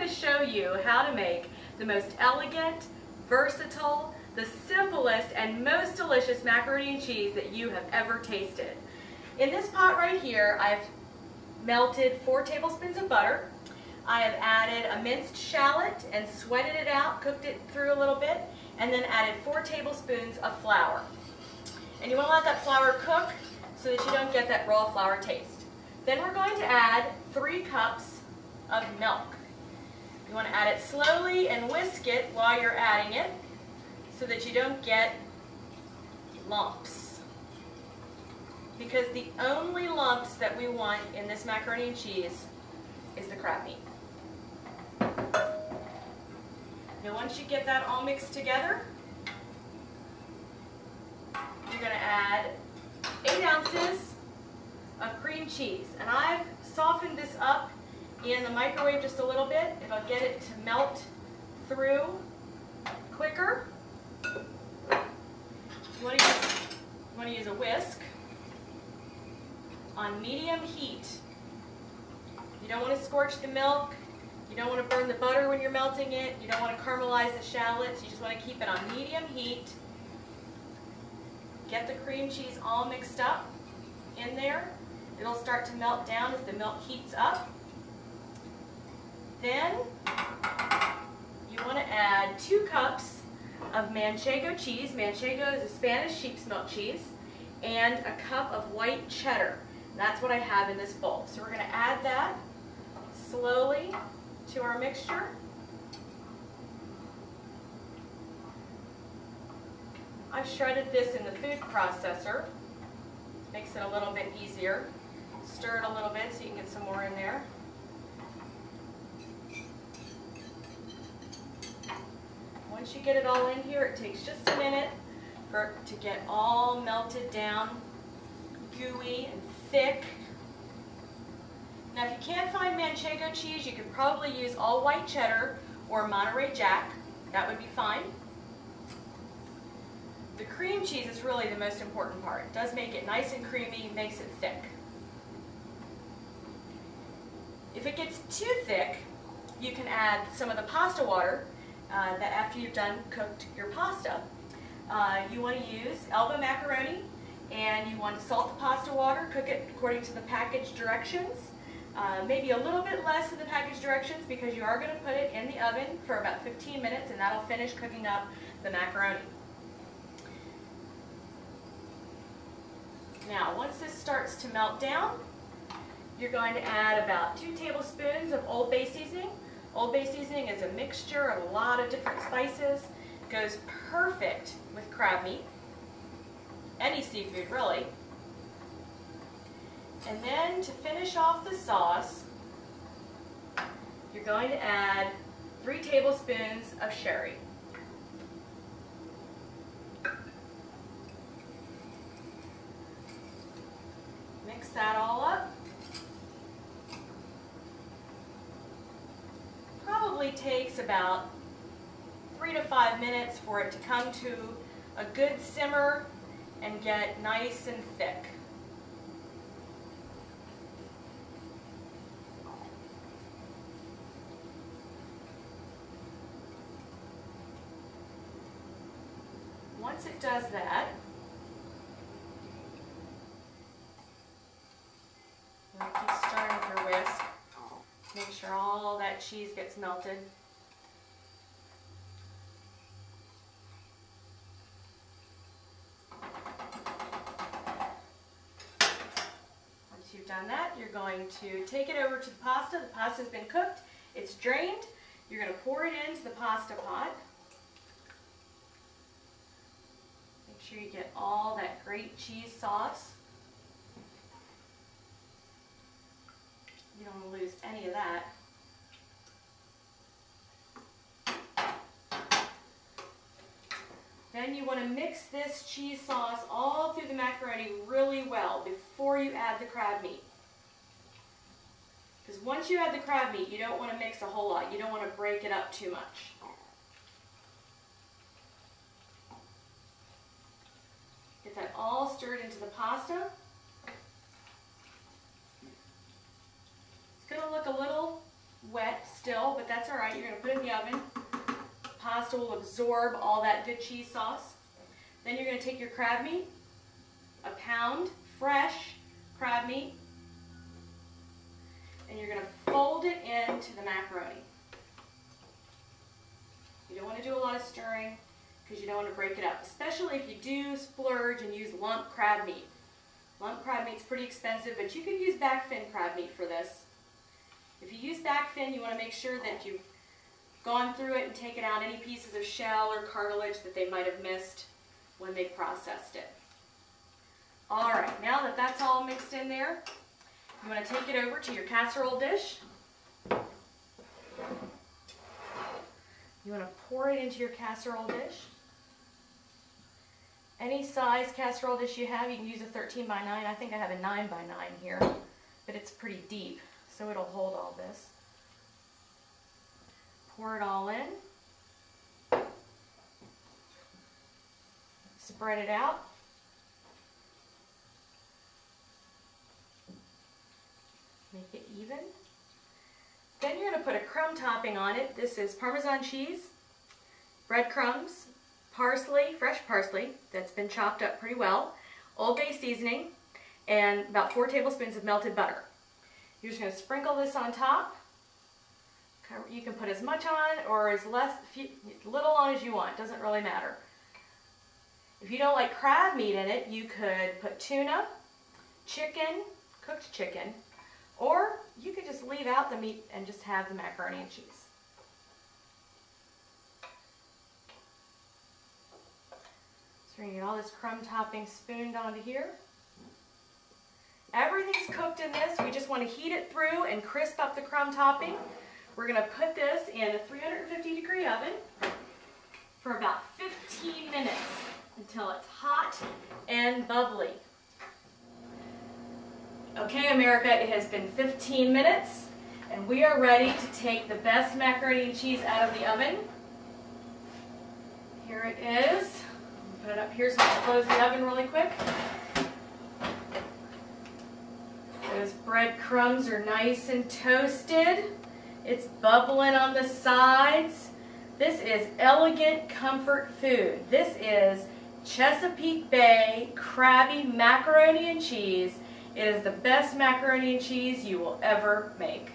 to show you how to make the most elegant, versatile, the simplest, and most delicious macaroni and cheese that you have ever tasted. In this pot right here, I've melted 4 tablespoons of butter. I have added a minced shallot and sweated it out, cooked it through a little bit, and then added 4 tablespoons of flour. And you want to let that flour cook so that you don't get that raw flour taste. Then we're going to add 3 cups of milk. You want to add it slowly and whisk it while you're adding it so that you don't get lumps. Because the only lumps that we want in this macaroni and cheese is the crab meat. Now once you get that all mixed together, you're going to add 8 ounces of cream cheese. And I've softened this up in the microwave just a little bit. It'll get it to melt through quicker. You want to use a whisk on medium heat. You don't want to scorch the milk. You don't want to burn the butter when you're melting it. You don't want to caramelize the shallots. You just want to keep it on medium heat. Get the cream cheese all mixed up in there. It'll start to melt down as the milk heats up. Then you want to add 2 cups of manchego cheese. Manchego is a Spanish sheep's milk cheese, and a cup of white cheddar. That's what I have in this bowl. So we're going to add that slowly to our mixture. I've shredded this in the food processor. Makes it a little bit easier. Stir it a little bit so you can get some more in there. Once you get it all in here, it takes just a minute for it to get all melted down, gooey and thick. Now if you can't find manchego cheese, you could probably use all white cheddar or Monterey Jack. That would be fine. The cream cheese is really the most important part. It does make it nice and creamy, makes it thick. If it gets too thick, you can add some of the pasta water that after you've done cooked your pasta. You want to use Elba macaroni, and you want to salt the pasta water, cook it according to the package directions. Maybe a little bit less than the package directions because you are going to put it in the oven for about 15 minutes and that'll finish cooking up the macaroni. Now once this starts to melt down, you're going to add about 2 tablespoons of Old Bay seasoning. Old Bay seasoning is a mixture of a lot of different spices. It goes perfect with crab meat, any seafood really. And then to finish off the sauce, you're going to add 3 tablespoons of sherry. Mix that all up. Probably takes about 3 to 5 minutes for it to come to a good simmer and get nice and thick. Once it does that, you want to keep stirring with your whisk. Make sure all that cheese gets melted. Once you've done that, you're going to take it over to the pasta. The pasta's been cooked. It's drained. You're going to pour it into the pasta pot. Make sure you get all that great cheese sauce. You don't want to lose any of that. Then you want to mix this cheese sauce all through the macaroni really well before you add the crab meat. Because once you add the crab meat, you don't want to mix a whole lot. You don't want to break it up too much. Get that all stirred into the pasta. It's going to look a little wet still, but but that's all right. You're going to put it in the oven. Pasta will absorb all that good cheese sauce. Then you're going to take your crab meat, a pound fresh crab meat, and you're going to fold it into the macaroni. You don't want to do a lot of stirring because you don't want to break it up, especially if you do splurge and use lump crab meat. Lump crab meat's pretty expensive, but you can use back fin crab meat for this. If you use back fin, you want to make sure that you've gone through it and taken out any pieces of shell or cartilage that they might have missed when they processed it. All right, now that that's all mixed in there, you want to take it over to your casserole dish. You want to pour it into your casserole dish. Any size casserole dish you have, you can use a 13 by 9. I think I have a 9 by 9 here, but it's pretty deep, so it'll hold all this. Pour it all in. Spread it out. Make it even. Then you're going to put a crumb topping on it. This is Parmesan cheese, breadcrumbs, parsley, fresh parsley that's been chopped up pretty well, Old Bay seasoning, and about 4 tablespoons of melted butter. You're just going to sprinkle this on top. You can put as much on or as little on as you want. Doesn't really matter. If you don't like crab meat in it, you could put tuna, chicken, cooked chicken, or you could just leave out the meat and just have the macaroni and cheese. So we're going to get all this crumb topping spooned onto here. Everything's cooked in this. We just want to heat it through and crisp up the crumb topping. We're going to put this in a 350-degree oven for about 15 minutes until it's hot and bubbly. Okay, America, it has been 15 minutes, and we are ready to take the best macaroni and cheese out of the oven. Here it is. Put it up here so I can close the oven really quick. Those breadcrumbs are nice and toasted. It's bubbling on the sides. This is elegant comfort food. This is Chesapeake Bay Crabby macaroni and cheese. It is the best macaroni and cheese you will ever make.